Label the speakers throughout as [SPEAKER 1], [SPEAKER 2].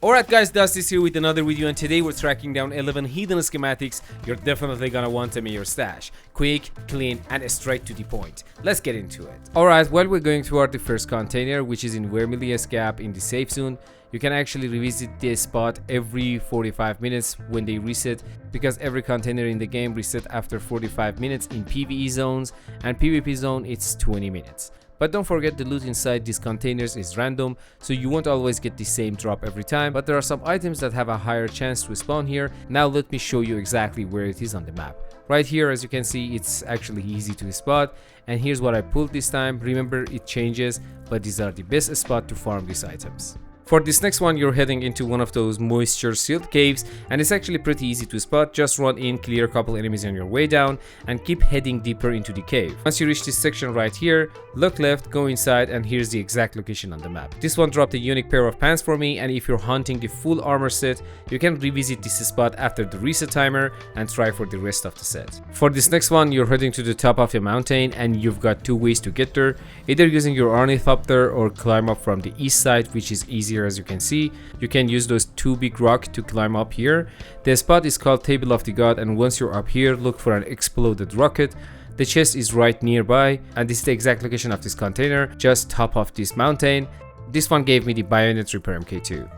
[SPEAKER 1] Alright guys, Dusty's here with another video, and today we're tracking down 11 hidden schematics you're definitely gonna want them in your stash. Quick, clean, and straight to the point. Let's get into it. Alright, well, we're going toward the first container, which is in Vermillius Gap in the safe zone. You can actually revisit this spot every 45 minutes when they reset, because every container in the game reset after 45 minutes in PvE zones, and PvP zone it's 20 minutes. But don't forget, the loot inside these containers is random, so you won't always get the same drop every time, but there are some items that have a higher chance to spawn here. Now let me show you exactly where it is on the map. Right here, as you can see, it's actually easy to spot, and here's what I pulled this time. Remember, it changes, but these are the best spot to farm these items. For this next one, you're heading into one of those moisture sealed caves, and it's actually pretty easy to spot. Just run in, clear a couple enemies on your way down, and keep heading deeper into the cave. Once you reach this section right here, look left, go inside, and here's the exact location on the map. This one dropped a unique pair of pants for me, and if you're hunting the full armor set, you can revisit this spot after the reset timer and try for the rest of the set. For this next one, you're heading to the top of a mountain, and you've got two ways to get there, either using your ornithopter or climb up from the east side, which is easier. As you can see, you can use those two big rocks to climb up here. The spot is called Table of the God, and once you're up here, look for an exploded rocket. The chest is right nearby, and this is the exact location of this container, just top of this mountain. This one gave me the bayonet repair MK2.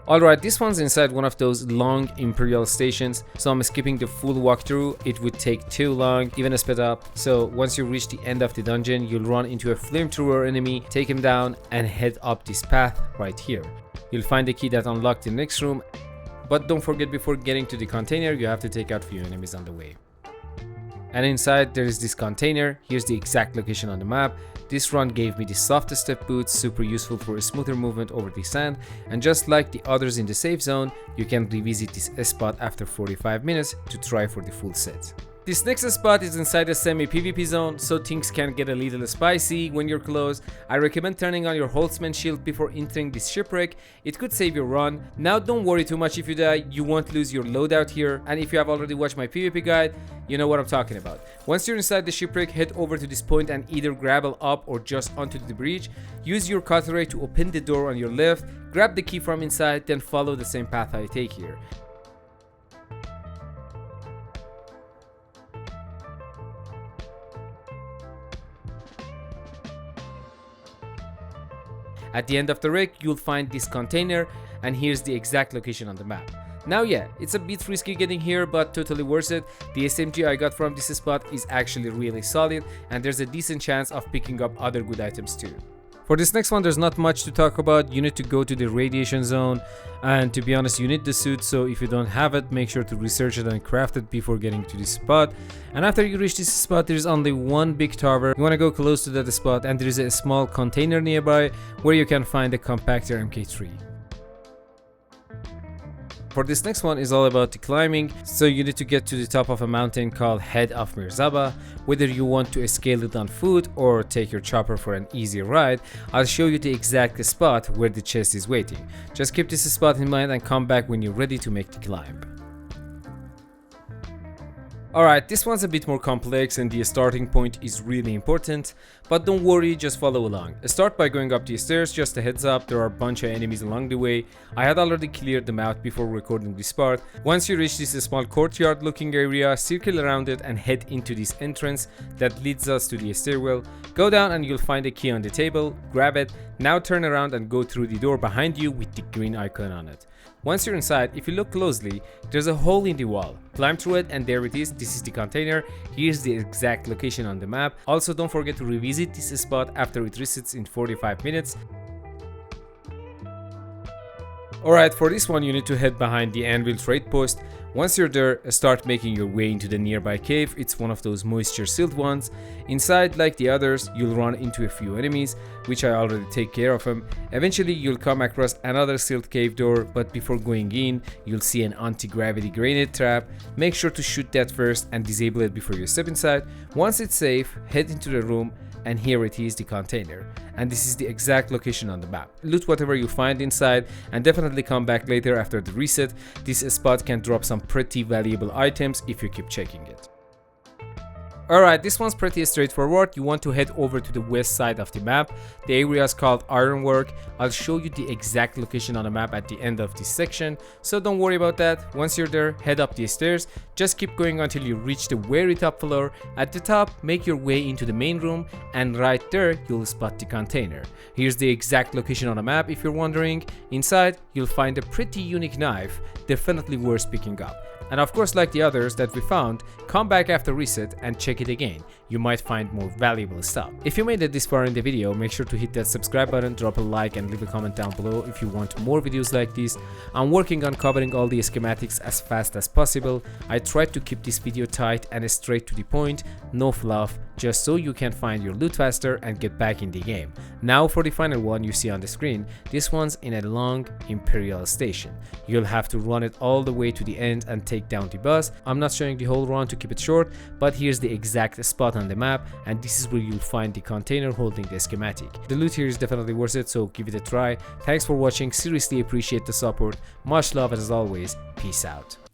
[SPEAKER 1] Alright, this one's inside one of those long Imperial stations, so I'm skipping the full walkthrough. It would take too long, even a sped up. So once you reach the end of the dungeon, you'll run into a flamethrower enemy, take him down, and head up this path right here. You'll find the key that unlocks the next room, but don't forget, before getting to the container, you have to take out a few enemies on the way. And inside there is this container. Here's the exact location on the map. This run gave me the softest step boots, super useful for a smoother movement over the sand, and just like the others in the safe zone, you can revisit this spot after 45 minutes to try for the full set. This next spot is inside a semi-PvP zone, so things can get a little spicy when you're close. I recommend turning on your Holtzman shield before entering this shipwreck. It could save your run. Now don't worry too much if you die, you won't lose your loadout here, and if you have already watched my PvP guide, you know what I'm talking about. Once you're inside the shipwreck, head over to this point and either grapple up or just onto the bridge. Use your cutlery to open the door on your left, grab the key from inside, then follow the same path I take here. At the end of the wreck, you'll find this container, and here's the exact location on the map. Now yeah, it's a bit risky getting here, but totally worth it. The SMG I got from this spot is actually really solid, and there's a decent chance of picking up other good items too. For this next one, there's not much to talk about. You need to go to the radiation zone, and to be honest, you need the suit, so if you don't have it, make sure to research it and craft it before getting to this spot. And after you reach this spot, there's only one big tower. You want to go close to that spot, and there is a small container nearby where you can find a compactor MK3. For this next one is all about the climbing, so you need to get to the top of a mountain called Head of Mirzaba. Whether you want to scale it on foot or take your chopper for an easy ride, I'll show you the exact spot where the chest is waiting. Just keep this spot in mind and come back when you're ready to make the climb. Alright, this one's a bit more complex and the starting point is really important, but don't worry, just follow along. Start by going up the stairs. Just a heads up, there are a bunch of enemies along the way. I had already cleared them out before recording this part. Once you reach this small courtyard looking area, circle around it and head into this entrance that leads us to the stairwell. Go down and you'll find a key on the table, grab it. Now turn around and go through the door behind you with the green icon on it. Once you're inside, if you look closely, there's a hole in the wall. Climb through it and there it is. This is the container. Here's the exact location on the map. Also, don't forget to revisit this spot after it resets in 45 minutes. Alright, for this one you need to head behind the anvil trade post. Once you're there, start making your way into the nearby cave. It's one of those moisture sealed ones. Inside, like the others, you'll run into a few enemies, which I already take care of them. Eventually you'll come across another sealed cave door, but before going in, you'll see an anti-gravity grenade trap. Make sure to shoot that first and disable it before you step inside. Once it's safe, head into the room, and here it is, the container, and this is the exact location on the map. Loot whatever you find inside and definitely come back later after the reset. This spot can drop some pretty valuable items if you keep checking it. Alright, this one's pretty straightforward. You want to head over to the west side of the map. The area is called Ironwork. I'll show you the exact location on the map at the end of this section, so don't worry about that. Once you're there, head up the stairs. Just keep going until you reach the very top floor. At the top, make your way into the main room, and right there, you'll spot the container. Here's the exact location on the map if you're wondering. Inside, you'll find a pretty unique knife, definitely worth picking up. And of course, like the others that we found, come back after reset and check it again. You might find more valuable stuff. If you made it this far in the video, make sure to hit that subscribe button, drop a like and leave a comment down below if you want more videos like this. I'm working on covering all the schematics as fast as possible. I tried to keep this video tight and straight to the point, no fluff, just so you can find your loot faster and get back in the game. Now for the final one you see on the screen, this one's in a long Imperial station. You'll have to run it all the way to the end and take down the boss. I'm not showing the whole run to keep it short, but here's the exact spot on the map, and this is where you'll find the container holding the schematic. The loot here is definitely worth it, so give it a try. Thanks for watching, seriously appreciate the support. Much love, and as always, peace out.